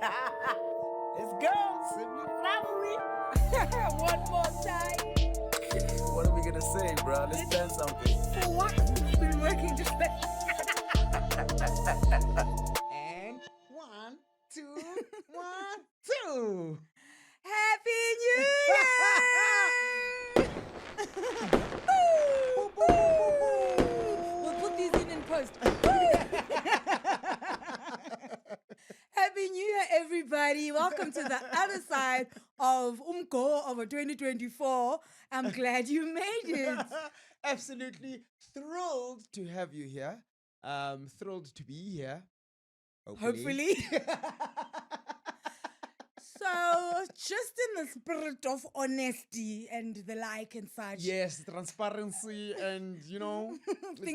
Let's go, Sibling Family. One more time. What are we gonna say, bro? Let's dance something. For what? We've been working just that. And 1, 2, 1, 2. Happy New Year! We'll put these in post. Happy New Year, everybody. Welcome to the other side of Umgo of 2024. I'm glad you made it. Absolutely thrilled to have you here. Thrilled to be here. Hopefully. So, just in the spirit of honesty and the like and such. Yes, transparency and,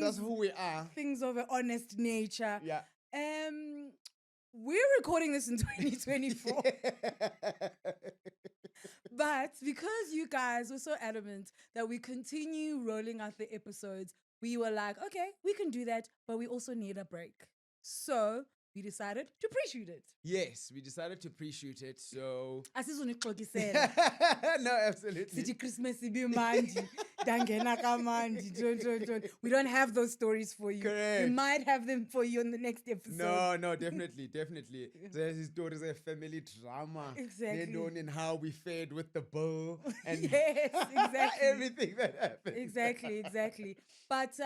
that's who we are. Things of an honest nature. Yeah. We're recording this in 2024. But because you guys were so adamant that we continue rolling out the episodes, we were like, okay, we can do that, but we also need a break. So we decided to pre-shoot it. Yes, we decided to pre-shoot it, so... No, No, absolutely. Sithi Christmas ibe mandi, dangena kamandi, don't. We don't have those stories for you. Correct. We might have them for you in the next episode. No, definitely. There's stories of family drama. Exactly. And how we fared with the bill and Yes, exactly. everything that happened. Exactly. But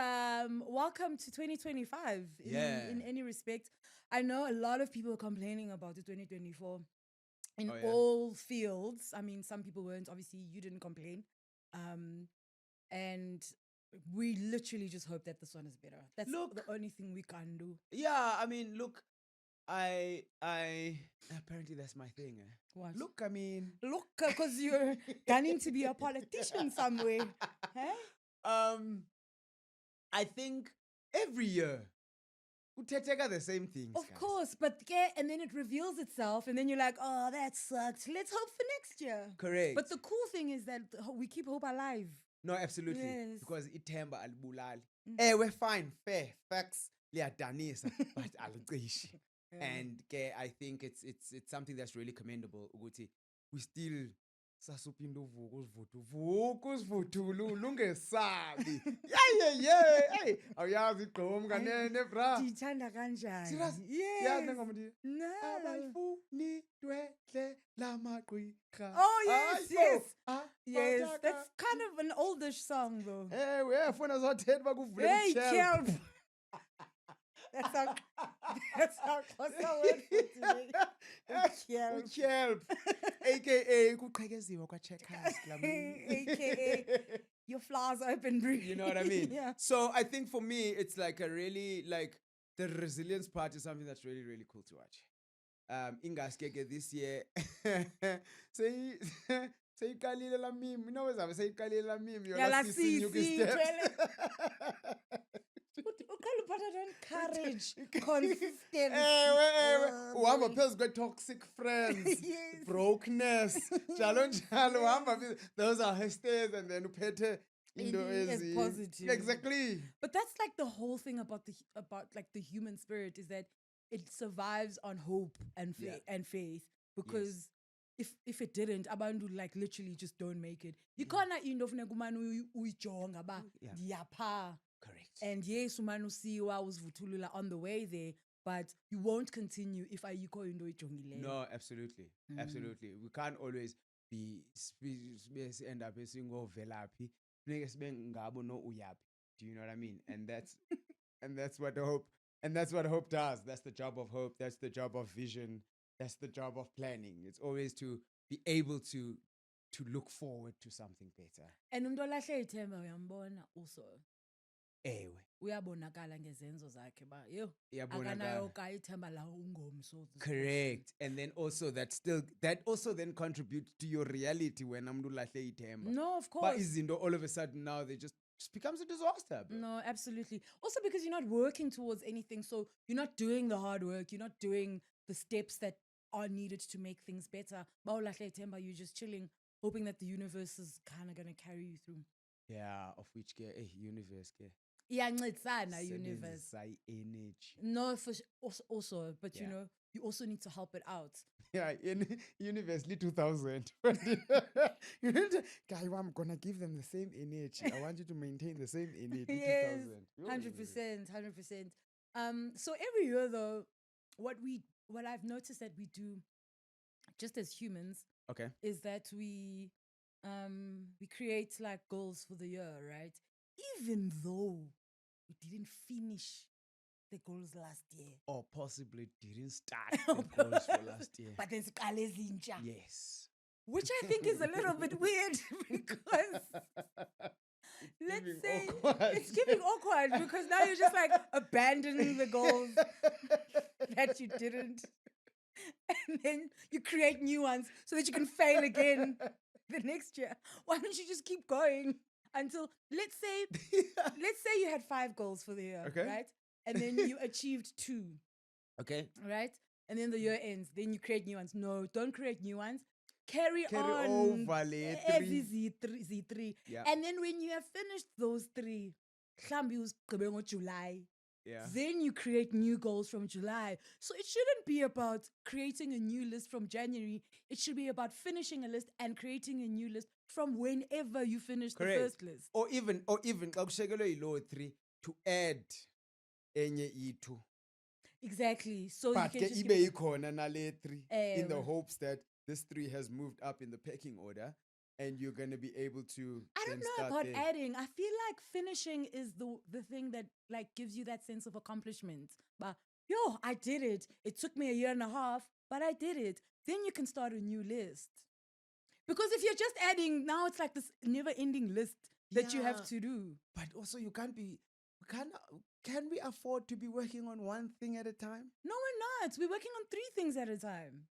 welcome to 2025 in any respect. I know a lot of people are complaining about the 2024 in all fields. I mean, some people weren't. Obviously, you didn't complain. And we literally just hope that this one is better. That's the only thing we can do. Yeah, I mean, look, I apparently that's my thing. What? Look, I mean... Look, because you're gunning to be a politician somewhere. Huh? I think every year, uteteka the same things. Of guys. course, but yeah, and then it reveals itself, and then you're like, oh, that sucked. Let's hope for next year. Correct. But the cool thing is that we keep hope alive. No, absolutely. Yes. Because ithemba alibulali. We're fine, fair, facts, liyadanisa, but aliqishi. And I think it's something that's really commendable. Ukuthi we still sasuphinda uvuka usivuthule ungesabi. Yeah. Hey, awuyazi igqomo kanene bra. Ndiyithanda kanjani? Serious? Yes. Yazi ngoma ndi. No. Abafuni dwehle lamagqwirha. Oh, yes. Yes, Bataka. that's kind of an oldish song, though. We funa zothetha bakuvule Hey, kuTshelf. kelp. That's our closer word for today. Kelp. Utyelp. AKA kuqhekeziwa kwa-checkers. AKA your flowers open breed. You know what I mean? Yeah. So I think for me, it's like a really, the resilience part is something that's really, really cool to watch. Ingaskeke this year, seyiqalile la meme. You know what's seyiqalile la meme. Yeah, la sisi, courage, consistency. Uhamba phezu kwe-toxic friends, Yes. brokenness, njalo uhamba. Those are her stairs, and then uphethe into As positive. Exactly. But that's like the whole thing about the human spirit is that it survives on hope and faith. Because if it didn't, abantu literally just don't make it. Ikhona into funeka umane uyijonga ba ndiyapha. Correct. And yes, umane usiwa uzivuthulula on the way there, but you won't continue if ayikho into oyijongileyo. No, absolutely. Absolutely. We can't always end up singovelaphi. Funeka sibe ngabo no uyaphi. Do you know what I mean? And that's what hope does. That's the job of hope. That's the job of vision. That's the job of planning. It's always to be able to look forward to something better. And umuntu olahle ithemba uyambona also. Ewe. Uyabonakala ngezenzo zakhe ba yo Iyabonakala. akanayo ka ithemba la ungomso. Correct. And then also that also then contributes to your reality when umuntu lahle ithemba. No, of course. But izinto all of a sudden now they just becomes a disaster. Bro. No, absolutely. Also because you're not working towards anything, so you're not doing the hard work, you're not doing the steps that are needed to make things better. Ba ulahle ithemba, you're just chilling, hoping that the universe is kind of going to carry you through. Yeah, of which universe. iyancedisana universe. Sebenzisa energy. No, for also, but you Yeah. know, you also need to help it out. Yeah, in universally 2000. Guy, I'm gonna give them the same energy. I want you to maintain the same energy. Yes, 2000. 100%, 100%. So every year though, what I've noticed that we do, just as humans, Okay. is that we create like goals for the year, right? Even though we didn't finish the goals last year. Or possibly didn't start the goals for last year. But then siqale ezintsha. Yes. Which I think is a little bit weird because let's say it's giving awkward because now you're just like abandoning the goals that you didn't. And then you create new ones so that you can fail again the next year. Why don't you just keep going until let's say you had 5 goals for the year, Okay. right? And then you achieved 2, Okay. right? And then the year ends. Then you create new ones. No, don't create new ones. Carry Carry on over le every three. Z3. Yeah. And then when you have finished those 3, mhlambi uzigqibe ngoJuly, Yeah. then you create new goals from July. So it shouldn't be about creating a new list from January. It should be about finishing a list and creating a new list from whenever you finish Correct. the first list. Or even xa kushekelwe yilo 3 to add enye i2. Exactly. So But you ke can just ibe ikhona nale 3 in the Ewe. hopes that this 3 has moved up in the pecking order and you're going to be able to I don't then know start about there. adding. I feel like finishing is the thing that like gives you that sense of accomplishment. But yo, I did it. It took me a year and a half, but I did it. Then you can start a new list. Because if you're just adding, now it's like this never-ending list that you have Yeah. to do. But also you can't be can we afford to be working on one thing at a time? No, we're not. We're working on 3 things at a time.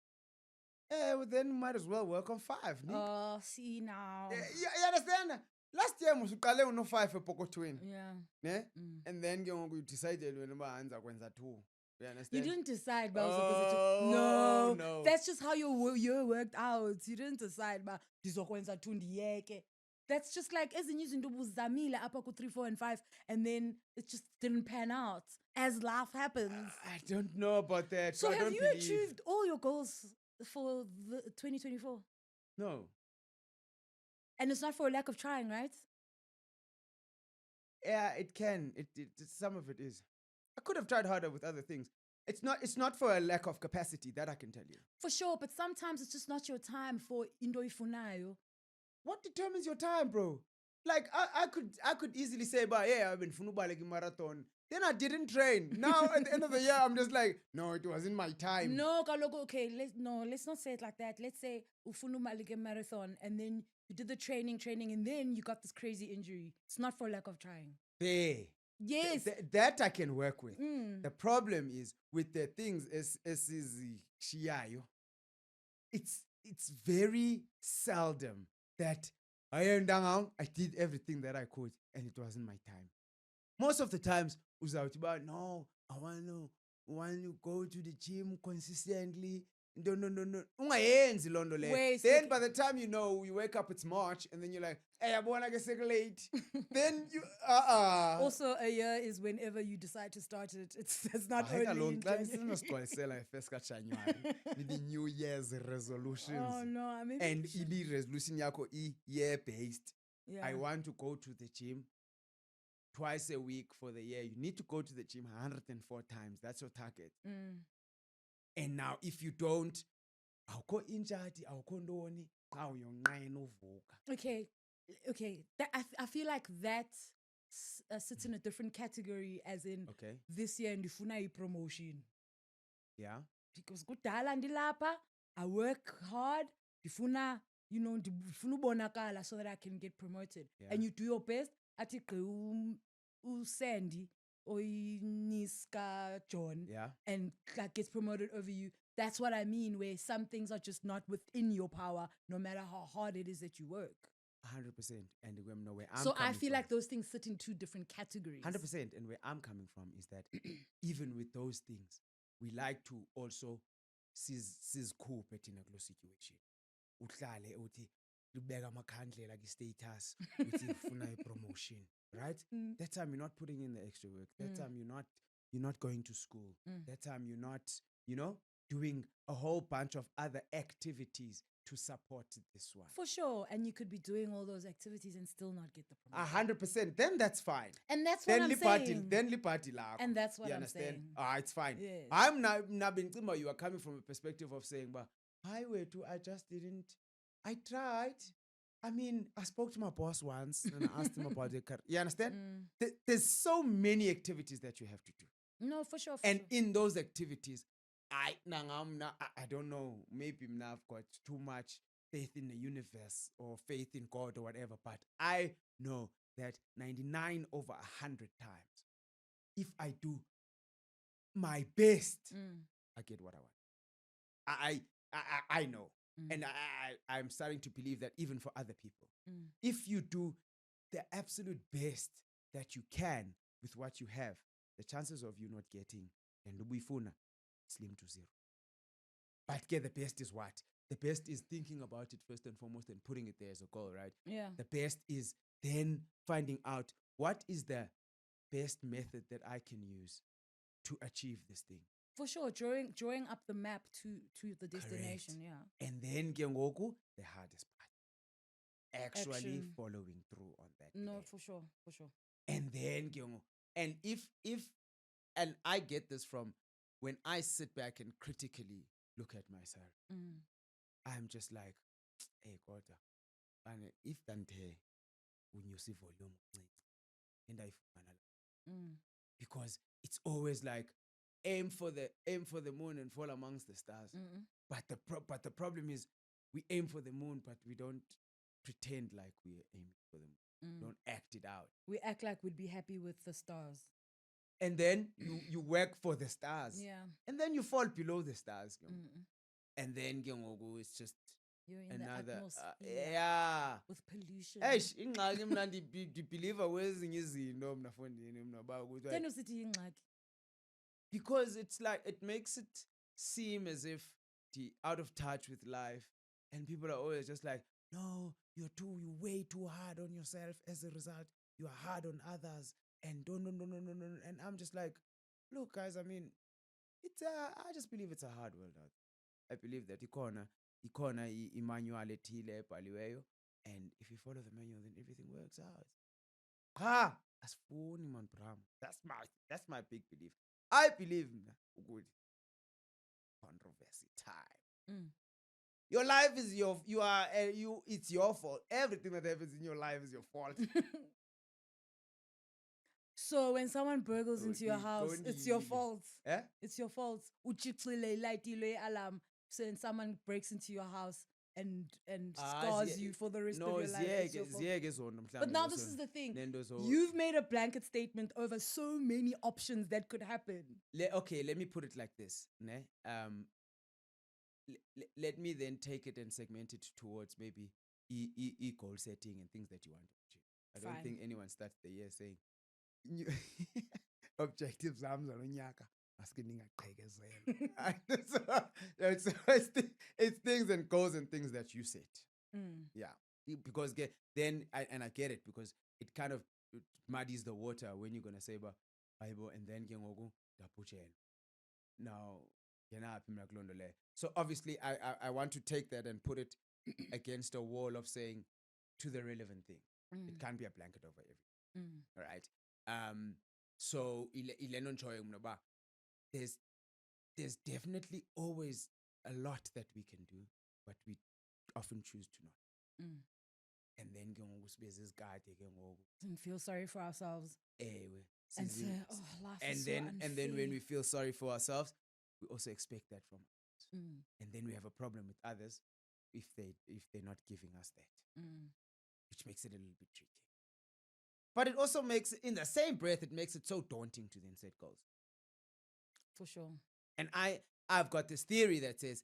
Well, then we might as well work on 5. nee? Oh, see now. You understand? Last year musuqale uno 5 epokotweni, Yeah. ne? Mm. And then ke ngoku you decided wena uba anza kwenza 2. You You understand? didn't decide, but Oh, no, no. that's just how your year worked out. You didn't decide, but ndizokwenza 2 ndiyeke. That's just like ezinye izinto ubuzamile apha ku 3, 4 and 5 and then it just didn't pan out as life happens. I don't know about that. So I have don't you believe. achieved all your goals for the 2024? No. And it's not for a lack of trying, right? Yeah, it can. Some of it is. I could have tried harder with other things. It's not for a lack of capacity, that I can tell you. For sure, but sometimes it's just not your time for into ifunayo. What determines your time, bro? Like I could easily say, but yeah, I've been funubaleki marathon. Then I didn't train. Now at the end of the year, I'm just like, no, it wasn't my time. No, kaloku, okay, let's not say it like that. Let's say ufuna umalike marathon and then you did the training and then you got this crazy injury. It's not for lack of trying. There. Yes. That I can work with. Mm. The problem is with the things is shiyayo. It's very seldom that I did everything that I could and it wasn't my time. Most of the times, uzawuthi no, I want to go to the gym consistently. No. Ungayenzi loo nto leyo. Wait, Then okay. by the time you know, you wake up, it's March, and then you're like, hey, yabona ke sekulate. Then you Also, a year is whenever you decide to start it. It's not Hayi only in kaloku xa January. sisigcwalisela i-1st kaJanuwari the New Year's resolutions. Oh no, I mean, And resolution yakho year based. yeah. I want to go to the gym twice a week for the year. You need to go to the gym 104 times. That's your target. Mm. And now if you don't, awukho injati, awukho ntoni, xa uyonqena uvuka. Okay. I feel like that sits in a different category, as in Okay. this year ndifuna i-promotion. Yeah. Because kudala ndilapha, I work hard, ndifuna ubonakala so that I can get promoted. Yeah. And you do your best. Athi Sandy or Niska John Yeah. and like gets promoted over you. That's what I mean, where some things are just not within your power, no matter how hard it is that you work. 100%. And where I'm So I coming feel from, like those things sit in 2 different categories. 100%. And where I'm coming from is that even with those things, we like to also sizkhuphe thina kulo situation. Uhlale uthi lubeka amakhandlela ki-status uthi ufuna i-promotion, right? That time you're not putting in the extra work. That time you're not going to school. That time you're not, doing a whole bunch of other activities to support this one. For sure. And you could be doing all those activities and still not get the promotion. 100%. Then that's fine. And that's what I'm saying. Then liberty lakho. And that's what You I'm understand? saying. It's fine. Yes. I'm not you are coming from a perspective of saying, but I just didn't. I tried. I mean, I spoke to my boss once and I asked him about the career. You understand? There's so many activities that you have to do. No, for sure. And in those activities, I don't know, maybe I've got too much faith in the universe or faith in God or whatever, but I know that 99 over 100 times, if I do my best, I get what I want. I know. And I'm starting to believe that even for other people, if you do the absolute best that you can with what you have, the chances of you not getting and ubuyifuna slim to zero. But the best is what? The best is thinking about it first and foremost and putting it there as a goal, right? Yeah. The best is then finding out what is the best method that I can use to achieve this thing. For sure, drawing up the map to the destination. Correct. Yeah. And then the hardest part, actually Action. following through on that. No, plan. for sure. And then and if and I get this from when I sit back and critically look at myself, I'm just like, hey, God, and if Dante unyusi volume and because it's always like aim for the moon and fall amongst the stars. But the problem is we aim for the moon, but we don't pretend like we're aiming for the moon. Don't act it out. We act like we'd be happy with the stars. And then you work for the stars. Yeah. And then you fall below the stars. And then it's just you're in another the atmosphere with pollution. Ingxaki mna ndibelieve kwezinye izinto mna fondini mna ba ukuthi then usithi ingxaki because it's like it makes it seem as if the out of touch with life, and people are always just like, no, you way too hard on yourself. As a result, you are hard on others, and no. And I'm just like, look, guys, I mean, I just believe it's a hard world out there. I believe that ikona i-manual ethile ebhaliweyo, and if you follow the manual, then everything works out. Asifuni man Bram. That's my big belief. I believe controversy time. Your life is it's your fault. Everything that happens in your life is your fault. So when someone burgles into your house, it's your fault. Eh? It's your fault. Uchixile lightile alarm. So when someone breaks into your house and scars you for the rest of your life. But now this is the thing. You've made a blanket statement over so many options that could happen. Okay, let me put it like this. Let me then take it and segment it towards maybe goal setting and things that you want to achieve. I don't think anyone starts the year saying objectives it's things and goals and things that you set. Yeah, because then I get it, because it kind of muddies the water when you're gonna say about Bible and then now so obviously I want to take that and put it against a wall of saying to the relevant thing. It can't be a blanket over everything. All right. So there's definitely always a lot that we can do, but we often choose to not. And then and feel sorry for ourselves. And say, life is so unfair. And then when we feel sorry for ourselves, we also expect that from others. And then we have a problem with others if they're not giving us that, which makes it a little bit tricky. But it also makes, in the same breath, it makes it so daunting to then set goals. For sure. And I've got this theory that says,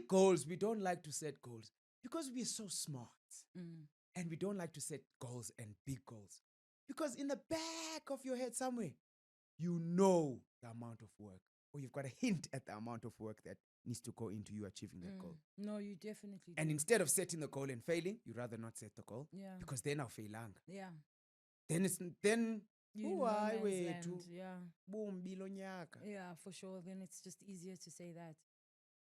goals, we don't like to set goals because we're so smart. And we don't like to set goals and big goals. Because in the back of your head somewhere, you know the amount of work or you've got a hint at the amount of work that needs to go into you achieving that goal. No, you definitely And do. instead of setting the goal and failing, you rather not set the goal Yeah. because then I'll fail. Yeah. Then You who no are man's we land. to Yeah. boom bilonyaka? Yeah, for sure. Then it's just easier to say that.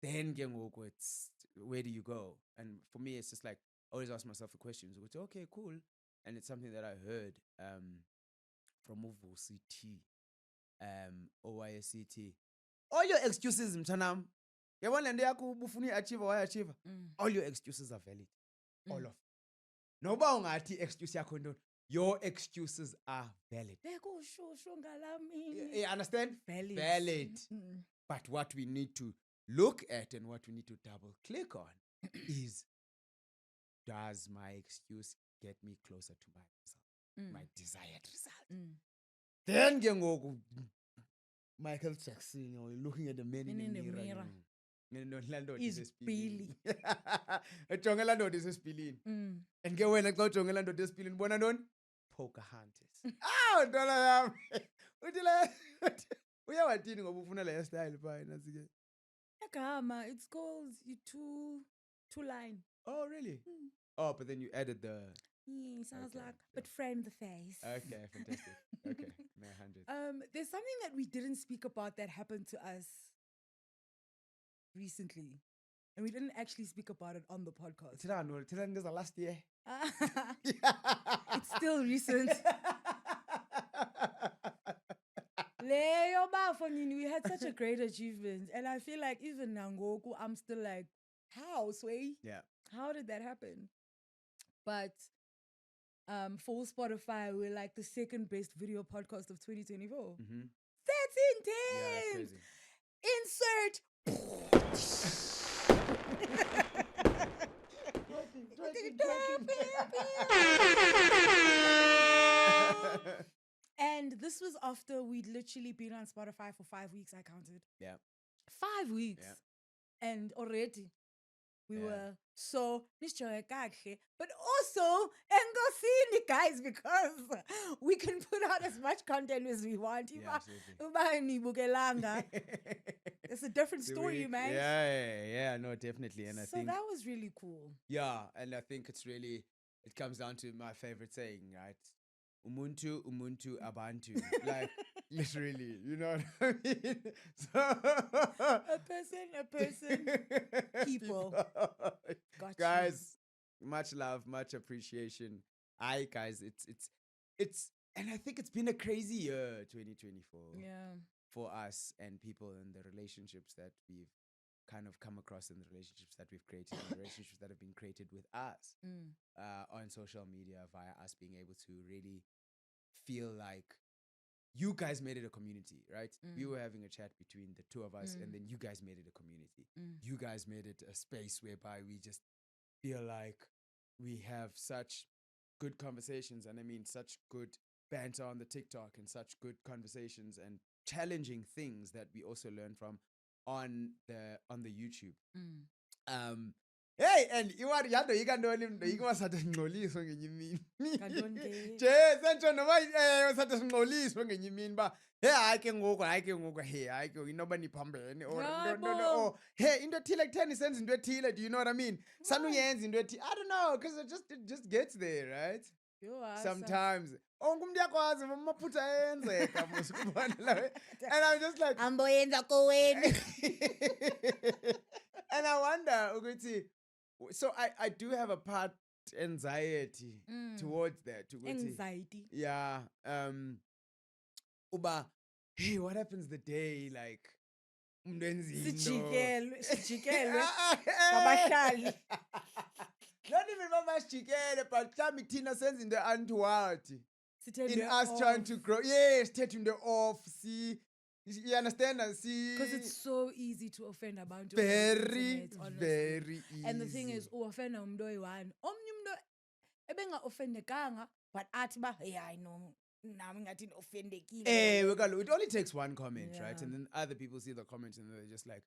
Then it's where do you go? And for me, it's just like I always ask myself a question. So okay, cool. And it's something that I heard from Uvusi T, OYSCT. All your excuses, mtanam. Achieve. All your excuses are valid. All of them. Noba ungathi excuse yakho ntoni. Your excuses are valid. You understand? Valid. But what we need to look at and what we need to double click on is, does my excuse get me closer to my result, my desired result? Then Michael Jackson, or looking at the man in the mirror. Is Billy. Jonga la ndoda isesipilini. And ke wena xa ujonge la ndoda esipilini bona ntoni? Pocahontas. Ntwana yami. Uthi le uyawathini ngoba ufuna le hairstyle phaa nasike. Agama, it's called two line. Oh, really? Oh, but then you added the... Yes, I was Okay, like, but frame the face. Okay, fantastic. Okay, 100. There's something that we didn't speak about that happened to us recently. And we didn't actually speak about it on the podcast. Tell us last year. It's still recent. Leyo bafonyini, we had such a great achievement. And I feel like even Nangoku, I'm still like, how, Sway? Yeah. How did that happen? But for Spotify, we're like the second best video podcast of 2024. Mm-hmm. That's Yeah, intense. crazy. And this was after we'd literally been on Spotify for 5 weeks, I counted. Yeah. 5 weeks. Yeah. And already we Yeah. were so nishoye kakhe, but also engosini, guys, because we can put out as much content as we want. Yeah, absolutely. Uba nibukelanga, it's a different story, man. Yeah, no, definitely. And I think that was really cool. Yeah, and I think it comes down to my favorite saying, right? Umuntu, abantu. Like, literally, you know what I mean? So, a person, people. Got guys, much love, much appreciation. Aye, guys, it's, and I think it's been a crazy year, 2024. Yeah. For us and people and the relationships that we've kind of come across and the relationships that we've created and the relationships that have been created with us on social media via us being able to really feel like you guys made it a community, right? We were having a chat between the two of us and then you guys made it a community. You guys made it a space whereby we just feel like we have such good conversations, and I mean such good banter on the TikTok and such good conversations and challenging things that we also learn from on the YouTube. Hey, and you are yado ikandoni mntu wasatha singxoliso ngenye imini. Sentsho noma wasatha singxoliso ngenye imini ba hayi ke ngoku hayi ke inoba niphambene or no hey into ethile kutheni senza into ethile, do you know what I mean? Sanuyenza into ethile, I don't know, because it just gets there, right? Sometimes umuntu uyakwazi amaphutha ayenzeka musikubona la, and I'm just like amboyenza kowenu. And I wonder ukuthi, so I do have a part anxiety towards that. Anxiety. Yeah. Uba, hey, what happens the day like Sijikelwe ngabahlali. Not even babasijikele, but mhlawumbe thina senza into untoward in us trying to grow. Yes, taking the off. See, you understand? Because it's so easy to offend abantu. Very easy. And the thing is, offend umuntu oyi-one. Omnye umuntu ebenga offendekanga, but athi ba, hey, I know. Nami ngathi offendekile. It only takes one comment, right? And then other people see the comments and they're just like,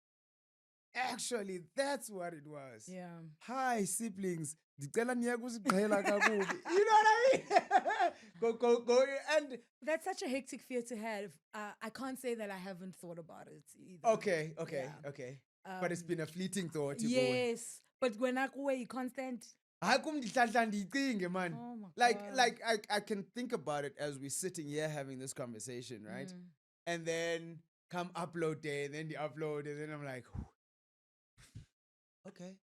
actually, that's what it was. Yeah. Hi, siblings. Ndicela niyeke usigqela kakubi. You know what I mean? Go. And That's such a hectic fear to have. I can't say that I haven't thought about it either. okay. But it's been a fleeting thought. Yes. But when I go away, constant. Hayi kum ndihlahla ndiyicinge, man. Oh my Like God. I can think about it as we're sitting here having this conversation, right? And then come upload day, and then the upload, and then I'm like, okay.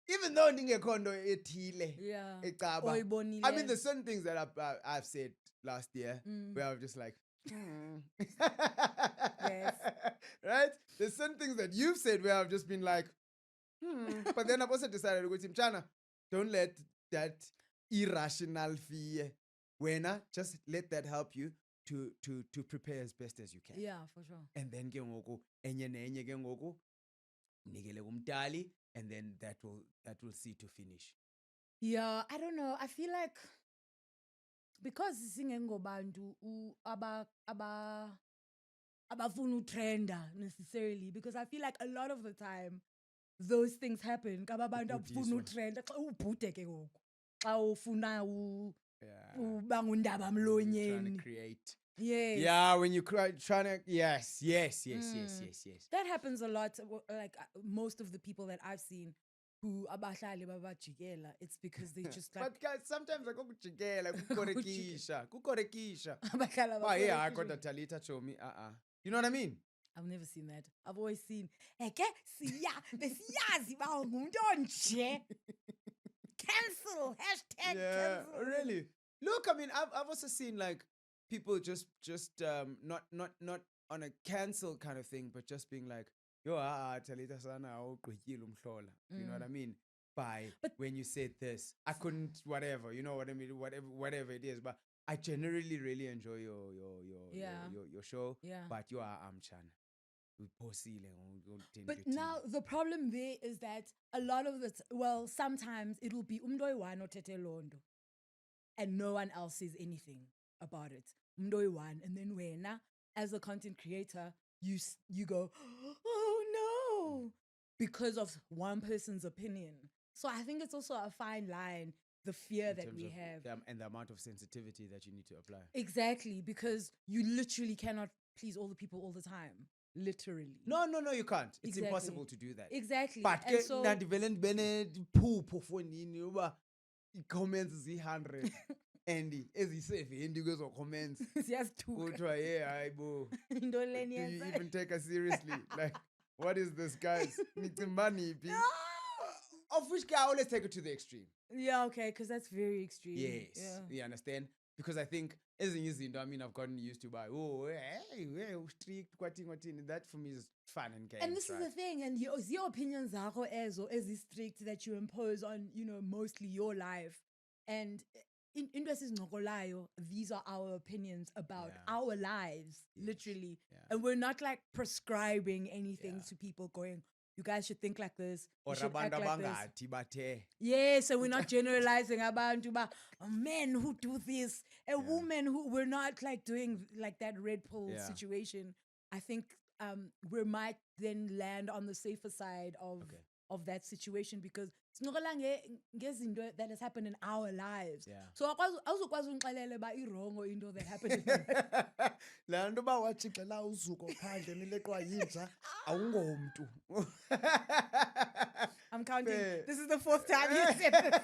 Even though ndingekho nto ethile Yeah. ecaba. Oyibonile. I mean, there's certain things that I've said last year where I'm just like, Yes. Right? There's certain things that you've said where I've just been like, But then I've also decided to go to Mchana, don't let that irrational fear, just let that help you to prepare as best as you can. Yeah, for sure. And then ke ngoku enye nenye ke ngoku nikele kumdali, and then that will see to finish. Yeah, I don't know. I feel like because singengobantu abafuna utrenda necessarily, because I feel like a lot of the time those things happen. Kaba bantu abafuna utrenda xa ubhude ke ngoku. Xa ufuna uba ngundaba Trying mlonyeni. to create. Yes. Yeah, when you trying to yes. That happens a lot. Like most of the people that I've seen who abahlali babajikela, it's because they just like But guys, sometimes akukujikela kukorekisha. abahlala Yeah, bakorekisha. kodwa Talita told me, You know what I mean? I've never seen that. I've always seen besiyazi ba ngumuntu onje. Cancel #cancel. Yeah, really. Look, I mean, I've also seen like people just not on a cancel kind of thing, but just being like, yo, Talita sana awugqithile umhlola. You know what I mean? When you said this, I couldn't whatever, you know what I mean? Whatever it is, but I generally really enjoy your show. Yeah. But you are Amchan. But now the problem there is that a lot of sometimes it will be umdoi one or tete londo, and no one else says anything about it. Umdoi one, and then wena, as a content creator, you go, oh no, because of one person's opinion. So I think it's also a fine line, the fear that we have. And the amount of sensitivity that you need to apply. Exactly, because you literally cannot please all the people all the time. Literally. No, you can't. It's Exactly. impossible to do that. Exactly. But and so, comments 100 and ezise-70 kwezo comments siyasithuka. kuthiwa hayibo, Into do leni you yenza- even take us seriously? Like, what is this, guys? Nitsimbaniphi? Of which I always take it to the extreme. Yeah, okay, because that's very extreme. Yes, Yeah. you understand? Because I think ezinye izinto, I mean, I've gotten used to by strict kwathini. That for me is fun and games. And this right? is the thing, and your opinions are as strict that you impose on, mostly your life. And these are our opinions about our lives, literally. Yeah. And we're not like prescribing anything to people going, you guys should think like this. You Or should act abantu like this. abangathi bathe. Yes, and we're not generalizing about men who do this, a woman who, we're not like doing like that Red Pill situation. I think we might then land on the safer side of that situation, because it's not that has happened in our lives. Yeah. So awuzokwazi ungixelele ba irongo into that happened in my life. La nto ba wajikela usuku phandle nileqwa yinja awungomntu. I'm counting. Fair. This is the 4th time you said this.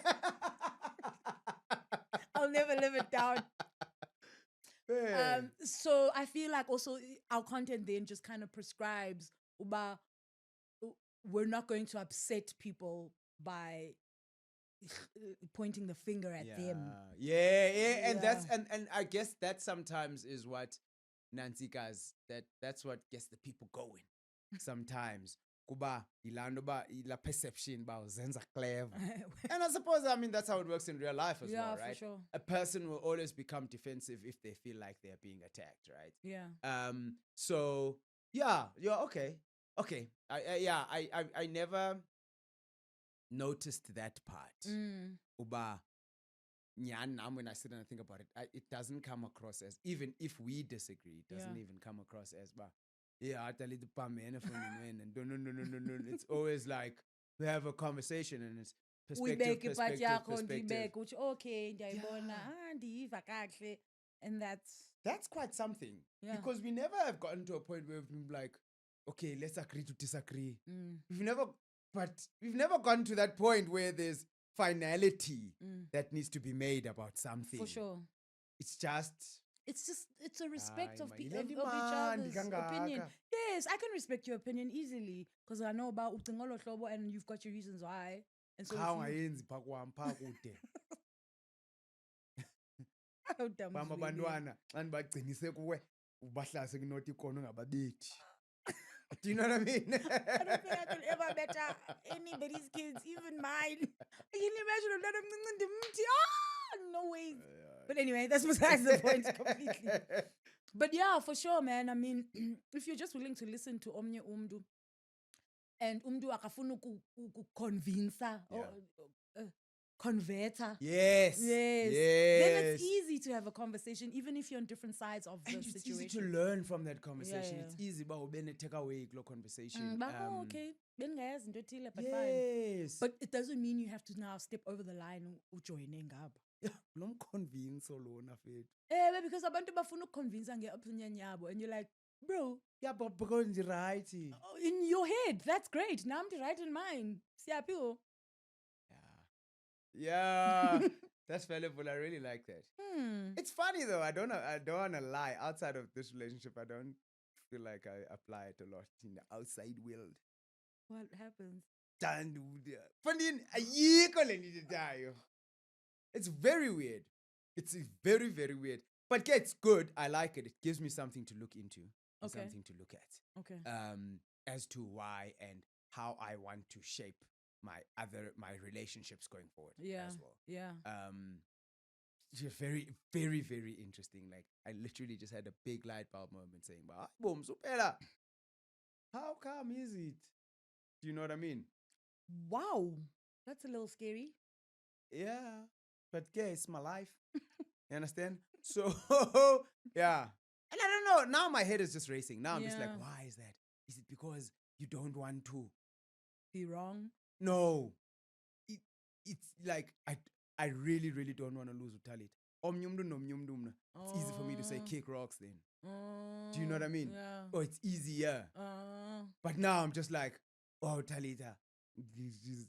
I'll never live it down. Fair. So I feel like also our content then just kind of prescribes we're not going to upset people by pointing the finger at them. Yeah. And that's and I guess that sometimes is what Nancy does. That's what gets the people going. Sometimes. Kuba ilando ba ila perception ba uzenza clever. And I suppose, I mean, that's how it works in real life as well, right? For sure. A person will always become defensive if they feel like they're being attacked, right? Yeah. So yeah, okay. I never noticed that part. Uba nyan, when I sit and I think about it, it doesn't come across as, even if we disagree, it doesn't even come across as ba. Yeah, I tell you the pamene for and no. no. It's always like we have a conversation and it's Uyibeke ipati perspective, yakho perspective. ndiyibeke uthi okay ndiyayibona Yeah. ndiyiva kahle, and That's quite something. Yeah. Because we never have gotten to a point where we've been like, okay, let's agree to disagree. mm, We've never gotten to that point where there's finality mm, that needs to be made about something. for sure. It's just It's a respect of, Hayi, of man, each ilemandi other's opinion. kangaka. Yes, I can respect your opinion easily because I know about ucinga olo hlobo and you've got your reasons why. And so Cha if you- ungayenzi pha kwami pha kude. Oh, damn, Bama Zweli. abantwana xa ndibagcinise kuwe ubahlase kunoti ikono ngababethi. Do you know what I mean? I don't think I could ever better anybody's kids, even mine. I can imagine a lot of no ways. But anyway, that's besides the point completely. But yeah, for sure, man. I mean, if you're just willing to listen to omnye umdu and umdu akafuna ukuconvince or converter. Yes. Yes. Yes. Then it's easy to have a conversation, even if you're on different sides of the And it's situation. easy to learn from that conversation. Yeah. It's easy uba ube ne-takeaway kuloo conversation. Okay. Bengayazi into ethile, but fine. Yes. But it doesn't mean you have to now step over the line ujoyine ngabo. lo mconvince lona fethu. Because abantu bafuna ukuconvince nge-opinion yabo and you're like, bro, Yeah, but because you're right. in your head, that's great. Now I'm right in mine. Siyapi o? Yeah. That's valuable. I really like that. Hmm. It's funny though. I don't want to lie. Outside of this relationship, I don't feel like I apply it a lot in the outside world. What happens? It's very weird. It's very, very weird. But yeah, it's good. I like it. It gives me something to look into. And Okay. something to look at. Okay. As to why and how I want to shape my relationships going forward as well. Yeah. Just very, very, very interesting. Like I literally just had a big light bulb moment saying, boom, supera. How come is it? Do you know what I mean? Wow. That's a little scary. Yeah. But yeah, it's my life. You understand? So yeah. And I don't know. Now my head is just racing. Now I'm just like, Yeah. why is that? Is it because you don't want to? Be wrong. No. It's like I really, really don't want to lose Utalit. It's easy for me to say kick rocks then. Do you know what I mean? Yeah. Oh, it's easier. But now I'm just like, oh, Talita,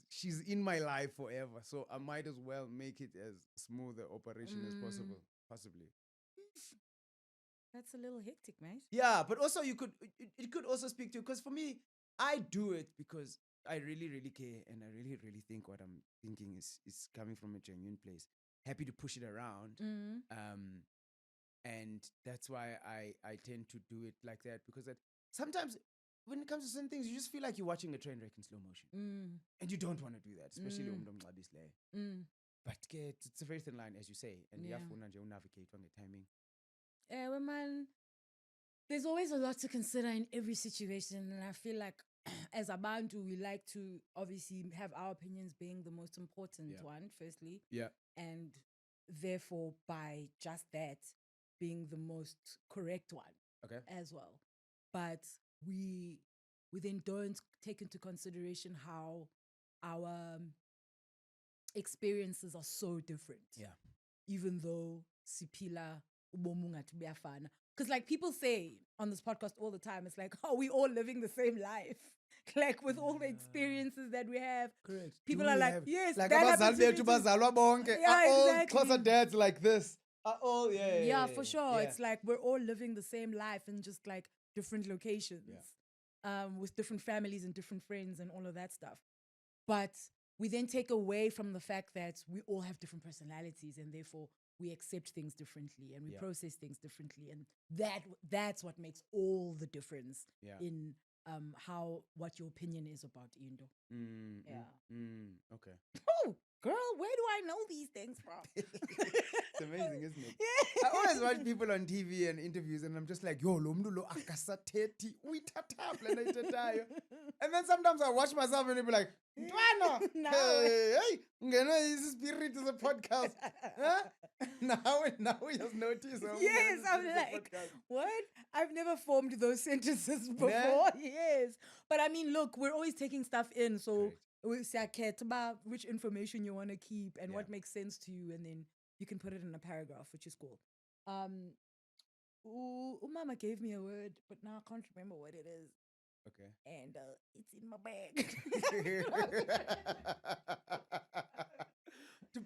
she's in my life forever. So I might as well make it as smooth an operation as possible. Possibly. That's a little hectic, mate. Yeah, but also it could also speak to, because for me, I do it because I really, really care and I really, really think what I'm thinking is coming from a genuine place. Happy to push it around. And that's why I tend to do it like that, because sometimes when it comes to certain things, you just feel like you're watching a train wreck in slow motion. And you don't want to do that, especially when but it's a very thin line, as you say, and you have to navigate on the timing. Well, man, there's always a lot to consider in every situation, and I feel like as Abantu, we like to obviously have our opinions being the most important one, firstly. Yeah. And therefore, by just that, being the most correct one. Okay. As well. But we then don't take into consideration how our experiences are so different. Yeah. Even though sipila ubomu ngathi buyafana. Because like people say on this podcast all the time, it's like, oh, we all living the same life. Like with all the experiences that we have. Correct. People are like, yes, like that happens to me too. are all Xhosa dads like this. Are all yeah, for sure. Yeah. It's like we're all living the same life in just like different locations. With different families and different friends and all of that stuff. But we then take away from the fact that we all have different personalities and therefore we accept things differently and we process things differently. And that's what makes all the difference in what your opinion is about Indo. Okay. Oh, girl, where do I know these things from? It's amazing, isn't it? Yeah. I always watch people on TV and interviews, and I'm just like, yo, lo mntu lo akasathethi uyithatha le nto ayithethayo. And then sometimes I watch myself and I'll be like, Ntwana, No. hey, ungena is spirit is a podcast. Huh? Now we just notice. Yes, I'm like, what? I've never formed those sentences before. Yes. But I mean, look, we're always taking stuff in. So we say about which information you want to keep and what makes sense to you. And then you can put it in a paragraph, which is cool. Mama gave me a word, but now I can't remember what it is. Okay. And it's in my bag.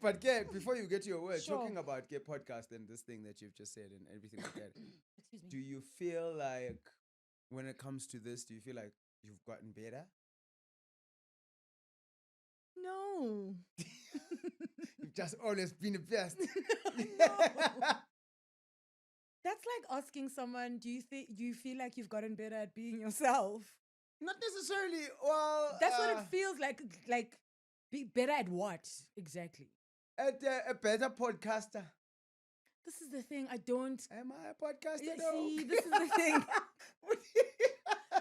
But before you get to your word, Sure. talking about podcast and this thing that you've just said and everything like that, Excuse me. do you feel like when it comes to this, do you feel like you've gotten better? No. You've just always been the best. No. That's like asking someone, do you feel like you've gotten better at being yourself? Not necessarily. Well, That's what it feels like. Like, be better at what exactly? At a better podcaster. This is the thing. I don't. Am I a podcaster? Yeah, though? see, this is the thing.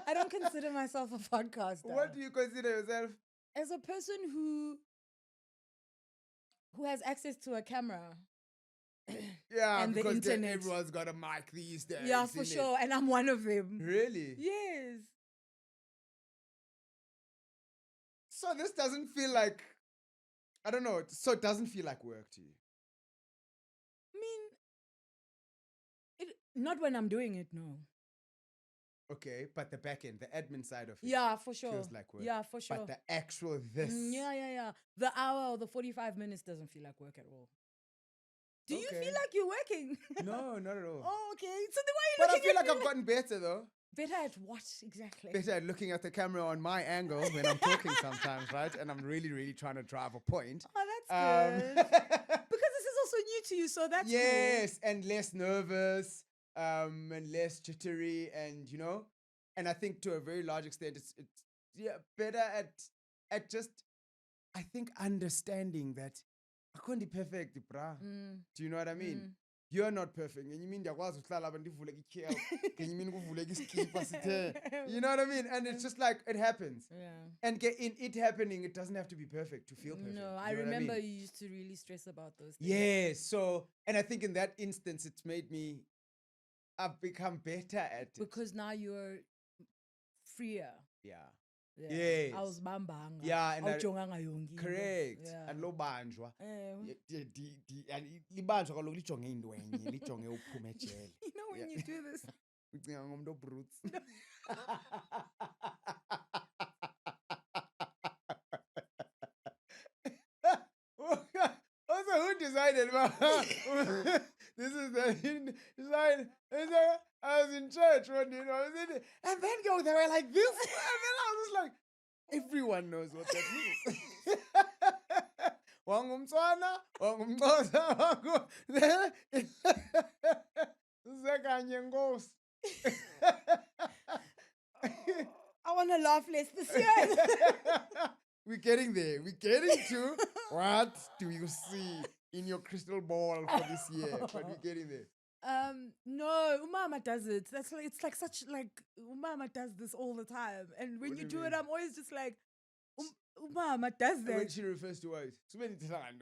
I don't consider myself a podcaster. What do you consider yourself? As a person who has access to a camera. Yeah, And the because internet. everyone's got a mic these days. Yeah, for innit? sure. And I'm one of them. Really? Yes. So this doesn't feel like, I don't know, so it doesn't feel like work to you. I mean, not when I'm doing it, no. Okay, but the back end, the admin side of it. Yeah, for sure. Feels like work. Yeah, for sure. But the actual this. Yeah. The hour or the 45 minutes doesn't feel like work at all. Do you Okay. feel like you're working? No, not at all. Oh, okay. So then why are you But I looking feel at like me I've gotten better though. better at what exactly? Better at looking at the camera on my angle when I'm talking sometimes, right? And I'm really, really trying to drive a point. Oh, that's good. Because this is also new to you, so that's yes, and less nervous, and less jittery, and you know, and I think to a very large extent, it's better at just, I think, understanding that I can't be perfect, brah. cool. Do you know what I mean? You're not perfect. And you mean ndiyakwazi ukuhlala apha ndivuleke ikhel, ngenye imini kuvuleke isikipha sithe. You know what I mean? And it's just like it happens. Yeah. And in it happening, it doesn't have to be perfect to feel perfect. No, You know I what remember mean? you used to really stress about those things. Yes. So, and I think in that instance, it's made me, I've become better at it. Because now you're freer. Yeah. Yeah. Yes. Awuzibambanga. Yeah, and I- Awujonganga yonke into. Correct. Yeah. And lobanjwa. Eh, And libanjwa kaloku lijonge indwenye, lijonge uphume ejele. you know when Yeah. you do this. Ucinga ngomntu obrutes. Also, who decided? This is the design. I was in church one day, and then they were like this, and then I was just like, everyone knows what that means. Wangumtswana, wangumXhosa, Zekanye Nkosi. I want to laugh less this year. We're getting there. We're getting to what do you see in your crystal ball for this year? But we're getting there. No, Umama does it. It's like such like Umama does this all the time. And when What you do you do it, mean? I'm always just like, Umama does When that. she refers to what?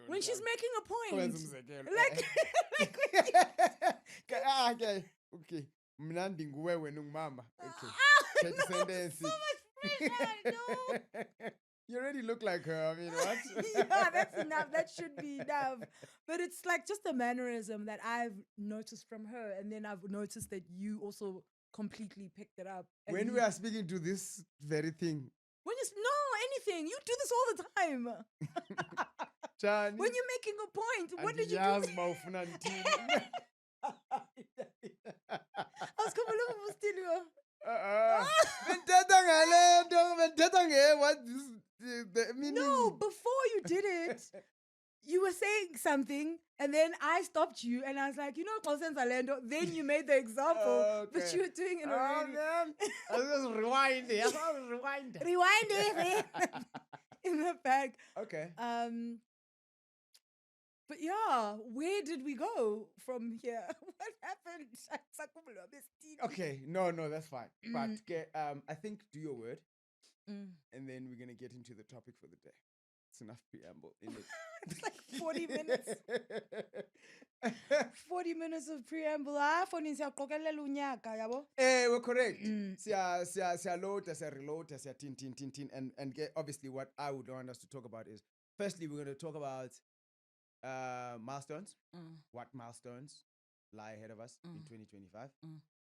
When she's making a point. like, Like okay. Mna ndinguwe wena ungumama. Okay. Ah, Take the no, sentence. so much pressure. No. You already look like her. I mean, what? Yeah, that's enough. That should be enough. But it's like just a mannerism that I've noticed from her, and then I've noticed that you also completely picked it up. And When you- we are speaking to this very thing, when anything, you do this all the time. Johnny, When you're making a point, what did you do? andiyazi uba ufuna ndithini. I was coming over with Stilio. Bendithetha ngale nto, bendithetha what this the meaning. No, before you did it, you were saying something, and then I stopped you, and I was like, Xhosa Lendo. Then you made the example, but Okay. you were doing it Oh already. man, I was just rewind. I was rewind. Rewind it in the back. Okay. But yeah, where did we go from here? What happened? Okay, no, that's fine. But I think do your word, and then we're gonna get into the topic for the day. It's enough preamble in it. It's like 40 minutes. 40 minutes of preamble. Foni siyaqokelela unyaka yabo. We're correct. Siya load, siya reload, siya tin. And obviously what I would want us to talk about is, firstly, we're going to talk about milestones. What milestones lie ahead of us in 2025?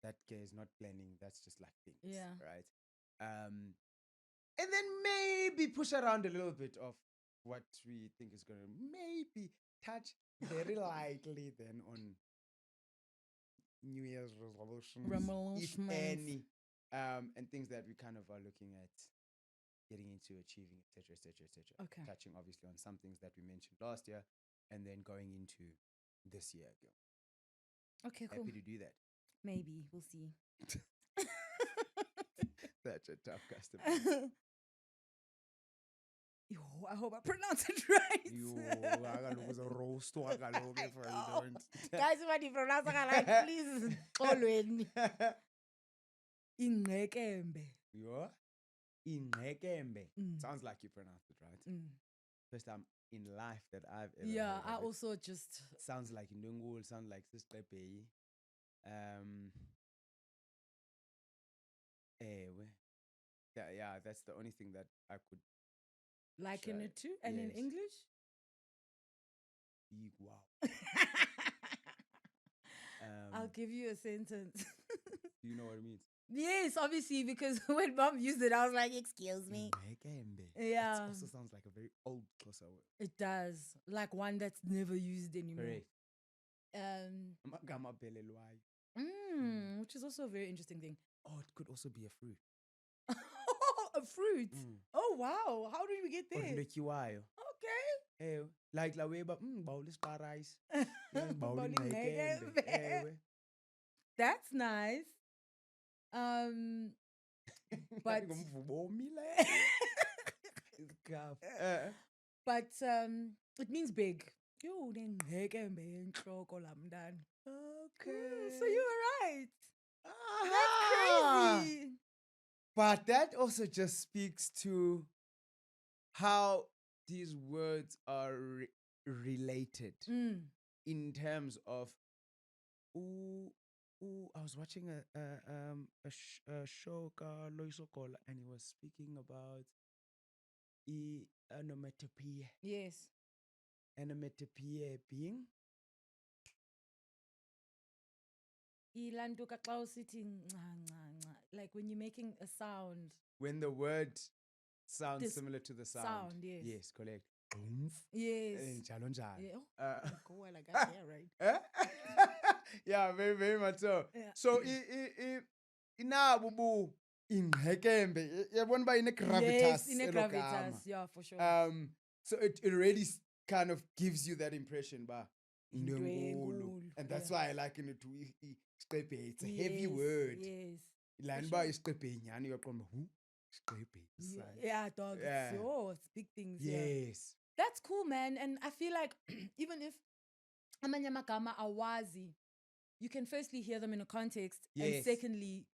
That is not planning. That's just like things. Yeah. Right. And then maybe push around a little bit of what we think is going to maybe touch very lightly then on New Year's resolutions, if any, and things that we kind of are looking at getting into, achieving, etc. Okay. Touching obviously on some things that we mentioned last year, and then going into this year. Okay, cool. Happy to do that. Maybe we'll see. Such a tough customer. Yo, I hope I pronounce it right. Yo, was a roast if I don't. Guys, if I pronounce it like, please call me. Ingqekembe. Yo, Ingqekembe. Sounds like you pronounced it right. First time in life that I've ever heard I of it. also just Sounds like Ndungul, sounds like Sistepe. Yeah, that's the only thing that I could liken it to. And in Yes. English? Wow. I'll give you a sentence. Do you know what it means? Yes, obviously, because when mom used it, I was like, excuse me. Yeah. It also sounds like a very old Xhosa word. It does. Like one that's never used anymore. Correct. Amagama aphelelwayo. Which is also a very interesting thing. Oh, it could also be a fruit. A fruit? Oh, wow. How did we get there? Odlekiwayo. Okay. Like la weba bawulisqa rice. Bawulingqekembe. That's nice. But but it means big. Yo, ngekembe enhloko lamdani. Okay. So you were right. That's crazy. But that also just speaks to how these words are related in terms of. I was watching a show called Loisokola, and he was speaking about onomatopoeia. Yes. Onomatopoeia being Ilantuka xa usithi nca, like when you're making a sound. when the word sounds similar to the sound. Yes. Yes, correct. Yes. Njalo njalo. Yeah. Go well, I got there right. Yeah, very, very much so. Yeah. So inabo bu ingqekembe. Yabona ba ine gravitas. Yes, in a elo gravitas. gama. Yeah, for sure. So it already kind of gives you that impression, ba Ndwengulu. Ndwengulu. And that's why I liken it to isiqephe. It's a Yes, heavy word. Yes. Lan ba isiqephe nyani uyaqonda hu isiqephe. Yeah, dog. Yeah. It's big things. Yeah. Yes. That's cool, man. And I feel like even if amanye amagama awazi, you can firstly hear them in a context, and Yes. secondly,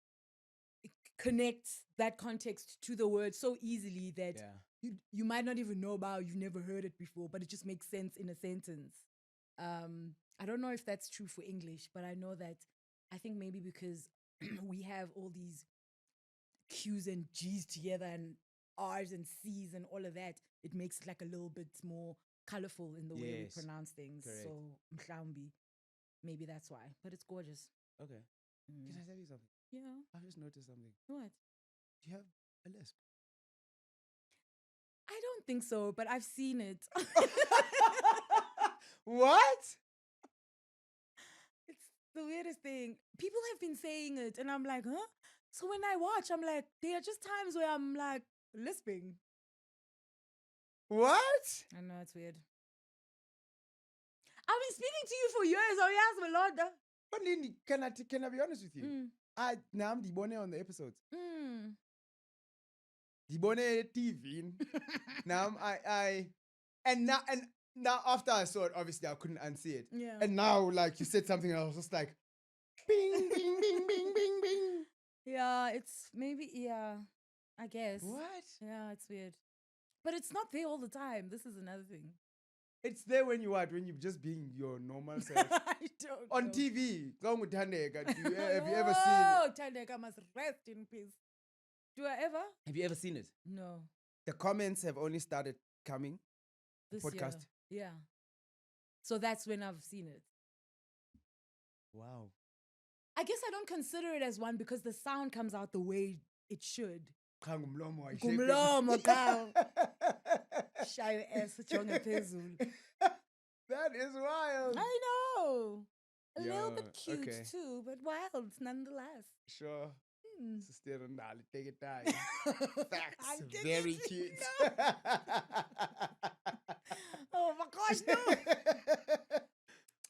connect that context to the word so easily that Yeah. you might not even know about, you've never heard it before, but it just makes sense in a sentence. I don't know if that's true for English, but I know that I think maybe because we have all these Q's and G's together and R's and C's and all of that, it makes it like a little bit more colorful in the way we Yes, pronounce things. correct. So mhlambi, maybe that's why. But it's gorgeous. Okay. Can I tell you something? Yeah. I've just noticed something. What? Do you have a lisp? I don't think so, but I've seen it. What? It's the weirdest thing. People have been saying it, and I'm like, huh? So when I watch, I'm like, there are just times where I'm like lisping. What? I know, it's weird. I've been speaking to you for years. Oh, yes, my lord. But Lindy, can I be honest with you? I now I'm dibone on the episodes. Dibone TV. Now and Now, after I saw it, obviously I couldn't unsee it. Yeah. And now, like, you said something, and I was just like, bing, bing, bing, bing, bing, bing. Yeah, it's maybe, yeah, I guess. What? Yeah, it's weird. But it's not there all the time. This is another thing. It's there when you what? When you're just being your normal self. I don't On know. TV. Have you ever seen Oh, Thandeka must rest in peace. Do I ever? Have you ever seen it? No. The comments have only started coming. This Podcast. year. Yeah. So that's when I've seen it. Wow. I guess I don't consider it as one because the sound comes out the way it should. Ngumlomo, cow. Shy ass jonge phezulu. That is wild. I know. A little Yo, bit cute okay. too, but wild nonetheless. Sure. Hmm. Sister Ndali, take it down. I Facts. didn't Very know. cute. Oh my gosh, no.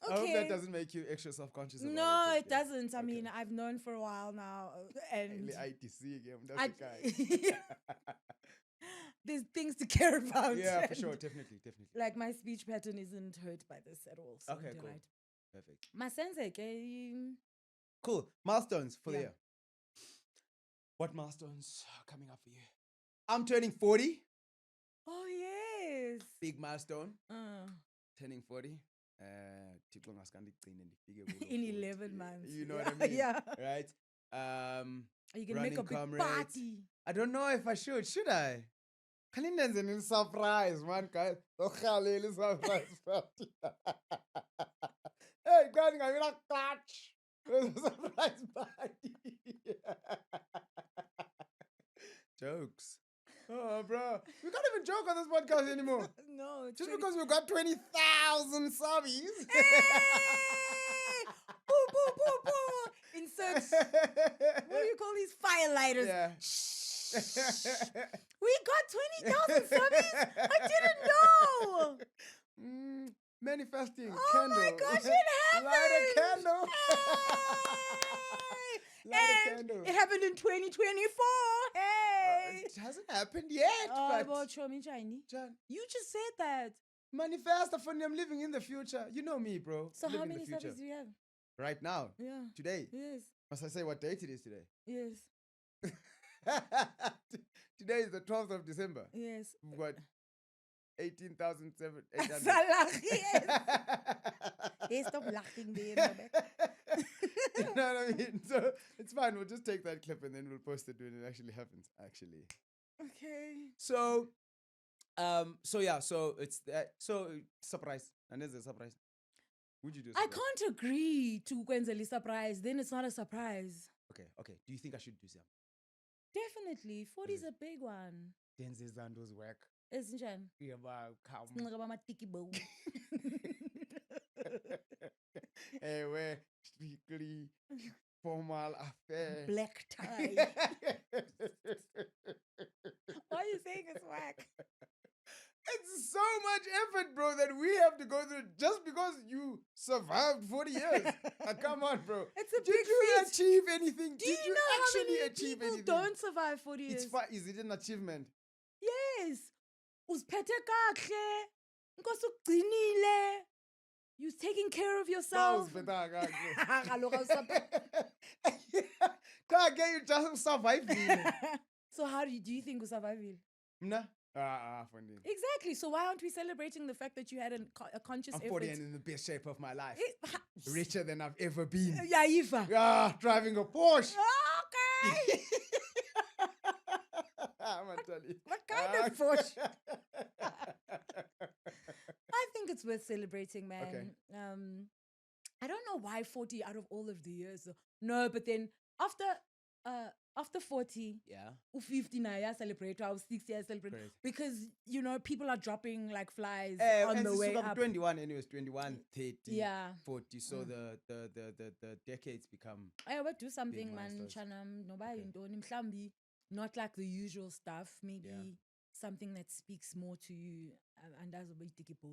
I hope that Okay. doesn't make you extra self-conscious about No, it. it doesn't. I Okay. mean, I've known for a while now, and ITC again. I- That's the guy. there's things to care about. Yeah, for and, sure. Definitely. Like my speech pattern isn't hurt by this at all. So Okay, you're cool. right. Perfect. My sensei, okay, Cool. Milestones for the Yeah. year. What milestones are coming up for you? I'm turning 40. oh yes. Big milestone. Uh, Turning 40. Thixo ngasikandikugcine ndifike kulo in 40. 11 months. You know yeah. what I mean? Yeah. Right? Are you gonna make a Running big comrades. party? I don't know if I should. Should I? Can you dance in surprise, man, guys? Surprise party. Hey, guys, I'm gonna clutch. Surprise party. Jokes. Oh, bro. We can't even joke on this podcast anymore. No, it's Just really- because we've got 20,000 subbies. Hey! Boo, boo, boo, boo. Insert. What do you call these firelighters? Yeah. We got 20,000 subbies. I didn't know. Manifesting. Oh candle. my gosh, it happened. Light a candle. Hey! Light a And candle. it happened in 2024. Hey. It hasn't happened yet, Oh, but show me, Chiny. John, You just said that. manifest funny. I'm living in the future. You know me, bro. So Live how in the many future. subbies do you have? Right now, Yeah. today. Yes. Must I say what date it is today? Yes. Today is the 12th of December. Yes. We've got 18,800. Salah, yes. Hey, stop laughing there. You know what I mean? So it's fine. We'll just take that clip and then we'll post it when it actually happens. Actually. Okay. So yeah. So it's that. So surprise. And there's a surprise. Would you do? A I surprise? can't agree to Kwenzeli surprise. Then it's not a surprise. Okay. Okay. Do you think I should do something? Definitely. 40 is a big one. Denzel Zando's work. Ezinjani? Yeah, but come. Sinxele kwamatiki bow. Hey, we're strictly formal affair. Black tie. Why are you saying it's whack? It's so much effort, bro, that we have to go through just because you survived 40 years. Come on, bro. It's a Did big you feat. achieve anything? Do Did you know how actually many achieve people anything? don't survive 40 years? Is it an achievement? Yes. Uziphethe kahle. Inkosi ukugcinile. You're taking care of yourself. Kaloku awusaphe- You just survived. So how do you think you survived? Nah. Funny. Exactly. So why aren't we celebrating the fact that you had a conscious I'm effort? 40 and in the best shape of my life. Eh, Richer than I've ever been. Yeah, Ifa. Driving a Porsche. Okay. I'm gonna tell you. What kind of Porsche? I think it's worth celebrating, man. Okay. I don't know why 40 out of all of the years. No, but then after 40, Yeah. 50 now, yeah, celebrate. I was 60 years celebrate. Great. Because, people are dropping like flies on And the this way is up. 21 anyways, 21, 30, Yeah. 40. So Mm. the decades become I would do something, man. milestones. Chanam, nobody Okay. don't mhlambi, not like the usual stuff. Maybe Yeah. something that speaks more to you, and doesn't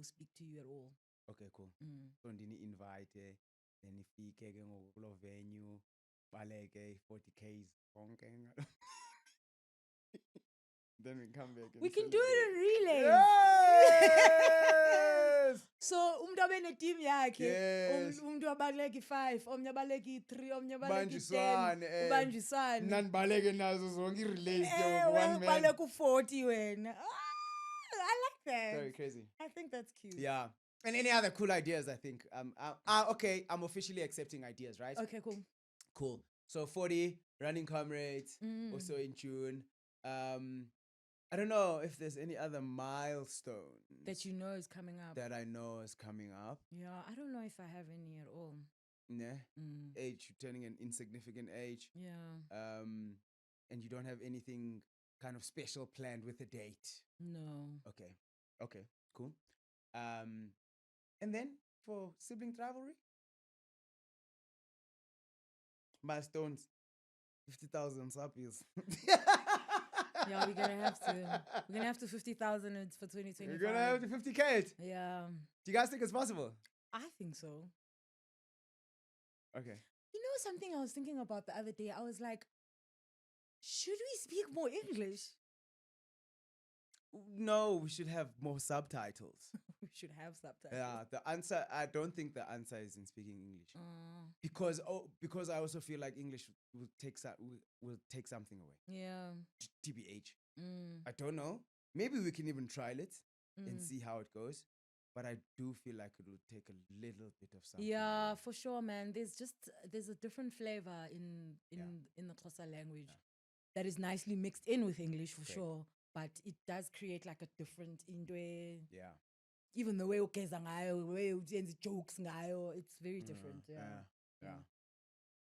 speak to you at all. okay, cool. Mm. So ndini invite then ifike ke ngoku kulo venue baleke 40Ks konke. Then we come back and We can do celebrate. it in relays. Yay! abe ne-team yakhe. Yes. Umuntu abaleki 5, omnye abaleki 3, omnye abaleki 10. Banjiswane, Ubanjiswane. Nanibaleke nazo zonke i-relays ke one man. Ubaleka u-40 wena. I like that. Very crazy. I think that's cute. Yeah. And any other cool ideas, I think. Okay, I'm officially accepting ideas, right? Okay, cool. Cool. So 40, Running Comrades, Mm. also in June. I don't know if there's any other milestone That you know is coming up. that I know is coming up. Yeah, I don't know if I have any at all. Nah. Mm. Age, turning an insignificant age. Yeah. And you don't have anything kind of special planned with a date. No. Okay, cool. And then for sibling rivalry, milestones, 50,000 subbies. Yeah, we're gonna have to 50,000 for 2025. We're gonna have to 50K it. Yeah. Do you guys think it's possible? I think so. Okay. You know something I was thinking about the other day? I was like, should we speak more English? No, we should have more subtitles. We should have subtitles. Yeah, the answer, I don't think the answer is in speaking English. Because I also feel like English will take something away. Yeah. TBH. Mm. I don't know. Maybe we can even trial it and Mm. see how it goes. But I do feel like it will take a little bit of something. Yeah, away. for sure, man. There's a different flavor in the Xhosa language that is nicely mixed in with English for sure. But it does create like a different Yeah. even the way ugeza ngayo, the way uyenza jokes ngayo, it's very different. Yeah.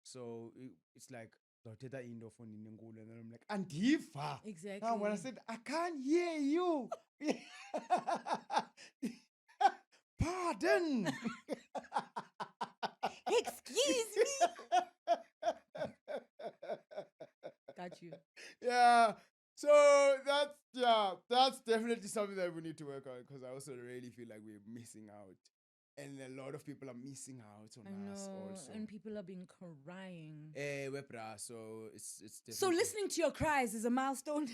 So it's like and then I'm like, Andiva. Exactly. Now when I said I can't hear you. Pardon. Excuse me. Got you. Yeah. So that's definitely something that we need to work on, because I also really feel like we're missing out. And a lot of people are missing out on us also. And people have been crying. So it's definitely... So listening to your cries is a milestone.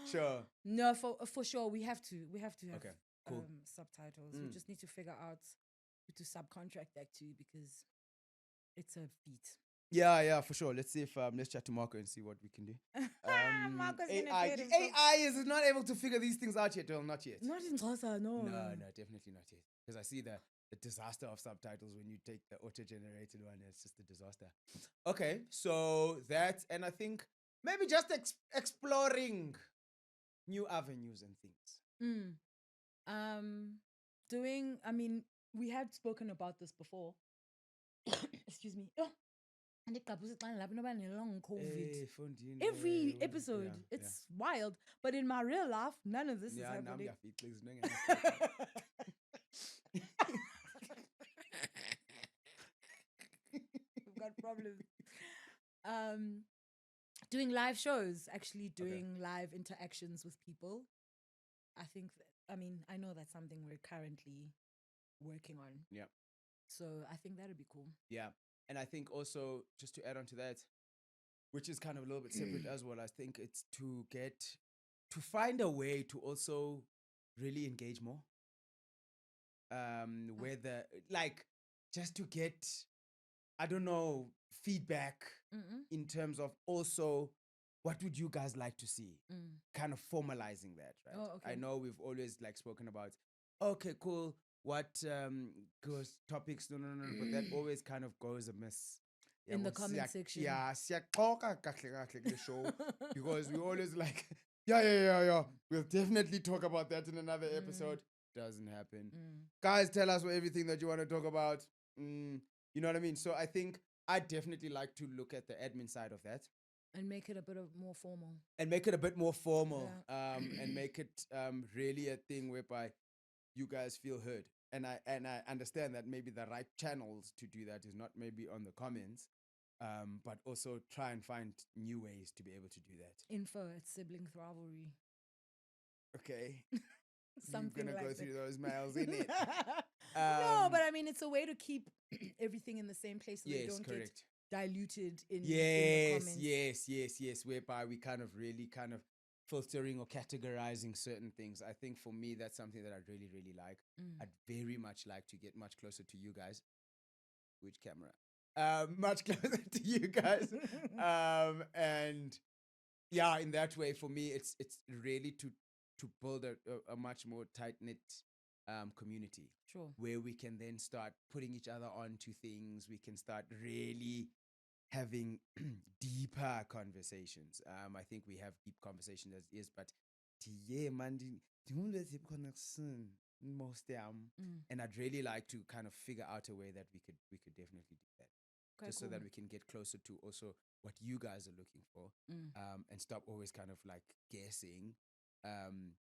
Sure. No, for sure we have to have cool. Subtitles. We just need to figure out who to subcontract that to, because it's a feat. Yeah, for sure. Let's see if let's chat to Marco and see what we can do. Marco's AI is not able to figure these things out yet. Well, not yet. Not in Xhosa, no. No, definitely not yet. Because I see the disaster of subtitles when you take the auto-generated one. It's just a disaster. Okay, so that, and I think maybe just exploring new avenues and things. We had spoken about this before. Excuse me. Long COVID. Every episode, it's wild. But in my real life, none of this is happening. We've got problems. Doing live shows, actually doing live interactions with people. I know that's something we're currently working on. Yeah. So I think that'd be cool. Yeah. And I think also, just to add on to that, which is kind of a little bit separate as well, I think it's to find a way to also really engage more. Whether, like, just to get, I don't know, feedback in terms of also, what would you guys like to see? Kind of formalizing that, right? Oh, okay. I know we've always spoken about, okay, cool, what goes topics, no, but that always kind of goes amiss. In the comment section. Yeah, show, because we always yeah. We'll definitely talk about that in another episode. Doesn't happen. Guys, tell us everything that you want to talk about. You know what I mean? So I think I'd definitely like to look at the admin side of that. And make it a bit more formal. And make it make it really a thing whereby you guys feel heard. And I understand that maybe the right channels to do that is not maybe on the comments, but also try and find new ways to be able to do that. Info at Sibling Rivalry. Okay. Something You're going to go through those mails, innit? No, but I mean, it's a way to keep everything in the same place so they don't get diluted in the comments. Yes. Whereby we kind of really filtering or categorizing certain things. I think for me, that's something that I'd really, really like. I'd very much like to get much closer to you guys. Which camera? Much closer to you guys. And yeah, in that way, for me, it's really to build a much more tight-knit community. Sure. Where we can then start putting each other onto things. We can start really having deeper conversations. I think we have deep conversations as is, but and I'd really like to kind of figure out a way that we could definitely do that. Okay, just so that we can get closer to also what you guys are looking for, and stop always kind of like guessing.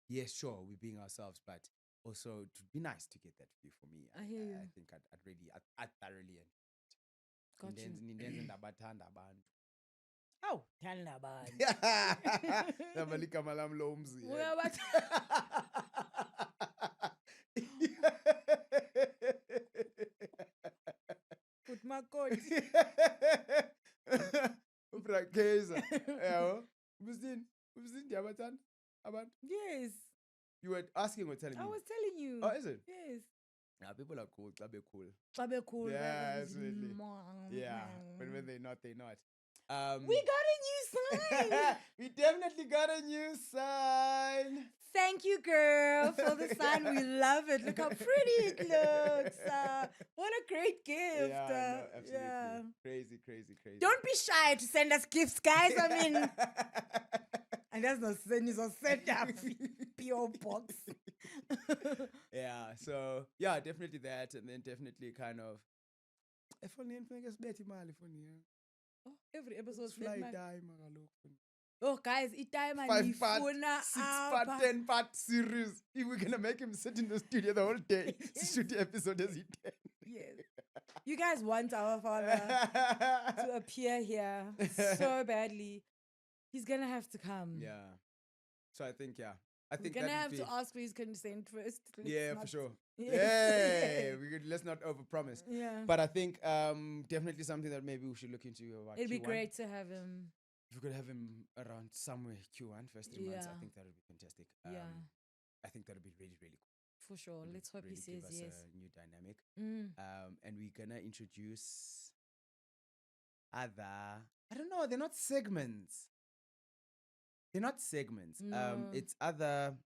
Yes, sure, we're being ourselves, but also to be nice to get that view for me. I hear you. I think I'd really, I'd thoroughly enjoy it. Got you. Nindenza ndabathanda abantu. Oh, thanda abantu. Nabaligama lami lomzi. Put my coat. Ubrakeza. Yabo. Ubusini ndiyabathanda abantu. Yes. You were asking or telling me? I was telling you. Oh, is it? Yes. Yeah, people are cool. Club cool. Cool. Yeah, absolutely. Yeah, but when they're not, they're not. We got a new sign. We definitely got a new sign. Thank you, girl, for the sign. We love it. Look how pretty it looks. What a great gift. Yeah, no, absolutely. Yeah. Crazy. Don't be shy to send us gifts, guys. I mean, and that's not sending, so send up PO box. Yeah, so yeah, definitely that, and then definitely kind of. Oh, every episode Fly man. time. Oh, guys, it's time and 5-part, 6-part, 10-part series. If we're gonna make him sit in the studio the whole day to shoot the episode as he did. Yes. You guys want our father to appear here so badly. He's gonna have to come. Yeah. So I think we're gonna have to ask for his consent first. Yeah, for sure. Yeah. Let's not overpromise. Yeah. But I think definitely something that maybe we should look into about It'd be Q1. great to have him. If we could have him around somewhere Q1 first 3 months, I think that would be fantastic. I think that would be really, really cool. For sure. Let's hope really he says give us yes. A new dynamic. And we're gonna introduce other. I don't know. They're not segments. No. It's other.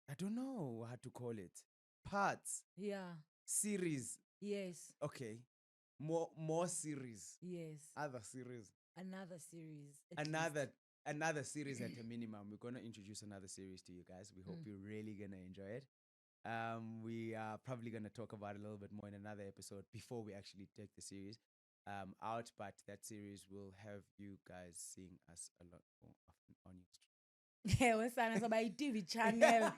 I don't know how to call it. Parts. Yeah. Series. Yes. Okay. More series. Yes. Other series. Another series. Another series at a minimum. We're gonna introduce another series to you guys. We hope you're really gonna enjoy it. We are probably gonna talk about it a little bit more in another episode before we actually take the series out. But that series will have you guys seeing us a lot more often on your stream. Yeah, we're saying about a TV channel.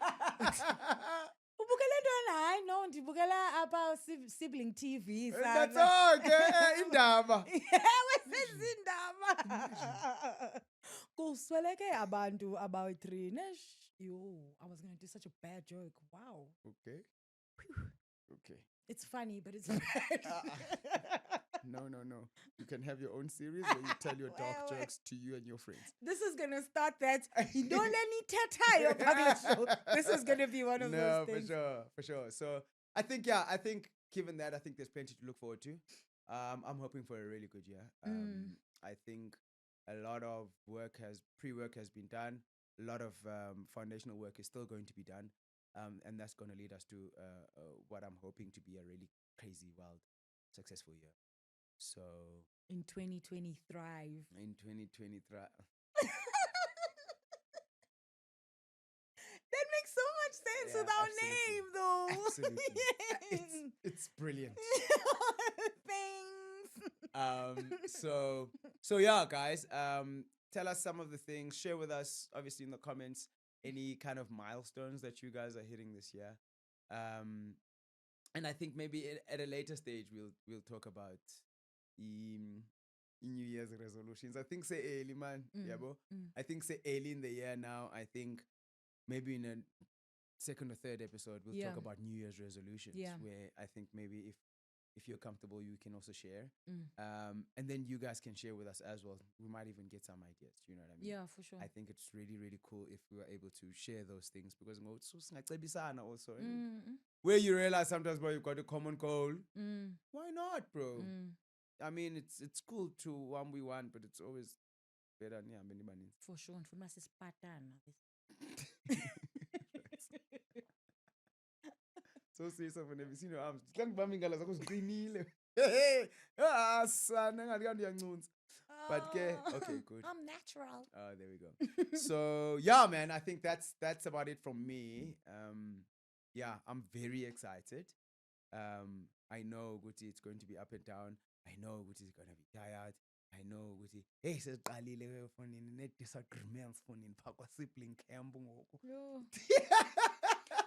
I know ndibukela apa sibling TV. That's okay. Indaba. Yeah, wesizindaba. Kusweleke abantu about 3. Yo, I was gonna do such a bad joke. Wow. Okay. Okay. It's funny, but it's bad. No. You can have your own series where you tell your dark jokes to you and your friends. This is gonna start that. Don't let me teta your public show. This is gonna be one of those things. For sure. So I think given that, I think there's plenty to look forward to. I'm hoping for a really good year. I think a lot of pre-work has been done. A lot of foundational work is still going to be done. And that's going to lead us to what I'm hoping to be a really crazy, wild, successful year. So in 2020, thrive. In 2020, thrive. That makes so much sense with our name, though. Absolutely. Yes. It's brilliant. Thanks. So yeah, guys. Tell us some of the things. Share with us, obviously, in the comments, any kind of milestones that you guys are hitting this year. And I think maybe at a later stage we'll talk about New Year's resolutions. I think say early, man. I think say early in the year now. I think maybe in a second or third episode we'll talk about New Year's resolutions. Where I think maybe if you're comfortable, you can also share. Mm. And then you guys can share with us as well. We might even get some ideas. You know what I mean? Yeah, for sure. I think it's really, really cool if we were able to share those things because also, where you realize sometimes, bro, you've got a common goal. Why not, bro? I mean, it's cool to 1v1, but it's always better. Yeah, many money. For sure. And for us, it's Spartan. So serious, I've never seen your arms. But okay, good. I'm natural. Oh, there we go. So yeah, man, I think that's about it from me. Yeah, I'm very excited. I know Guti, it's going to be up and down. I know Guti is going to be tired. I know Guti. Hey, says net disagreements in sibling camp.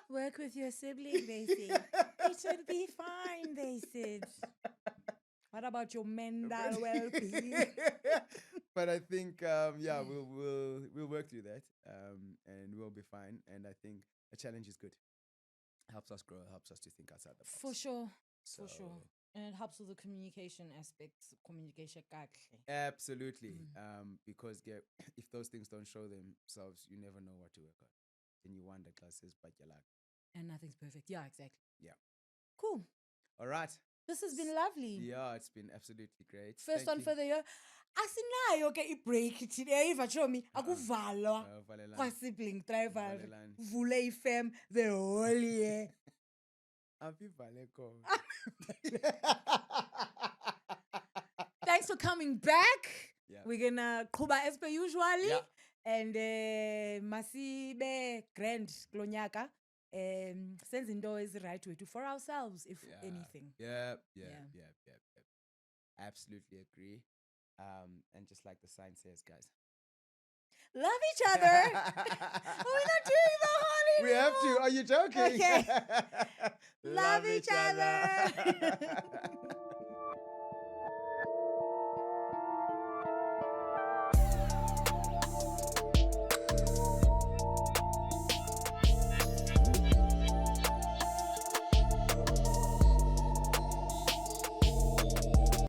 Work with your sibling, they said. It should be fine, they said. What about your mental well-being? But I think we'll work through that. And we'll be fine. And I think a challenge is good. Helps us grow, helps us to think outside the box. For sure. So, for sure. And it helps with the communication aspects. Communication. Absolutely. Because if those things don't show themselves, you never know what to work on. Then you wonder classes, but you're like. And nothing's perfect. Yeah, exactly. Yeah. Cool. All right. This has been lovely. Yeah, it's been absolutely great. First one for the year. Asinayo ke i-break today. Show me. Akuvalwa. Kwa-sibling driver. Vule ifem the whole year. Thanks for coming back. Yeah. We're gonna kuba as per usually. Yeah. And masibe grand glonyaka. Sense into is the right way to for ourselves, if anything. Yeah. Absolutely agree. And just like the sign says, guys, love each other. We're not doing the whole we have to. Are you joking? Okay. Love each other.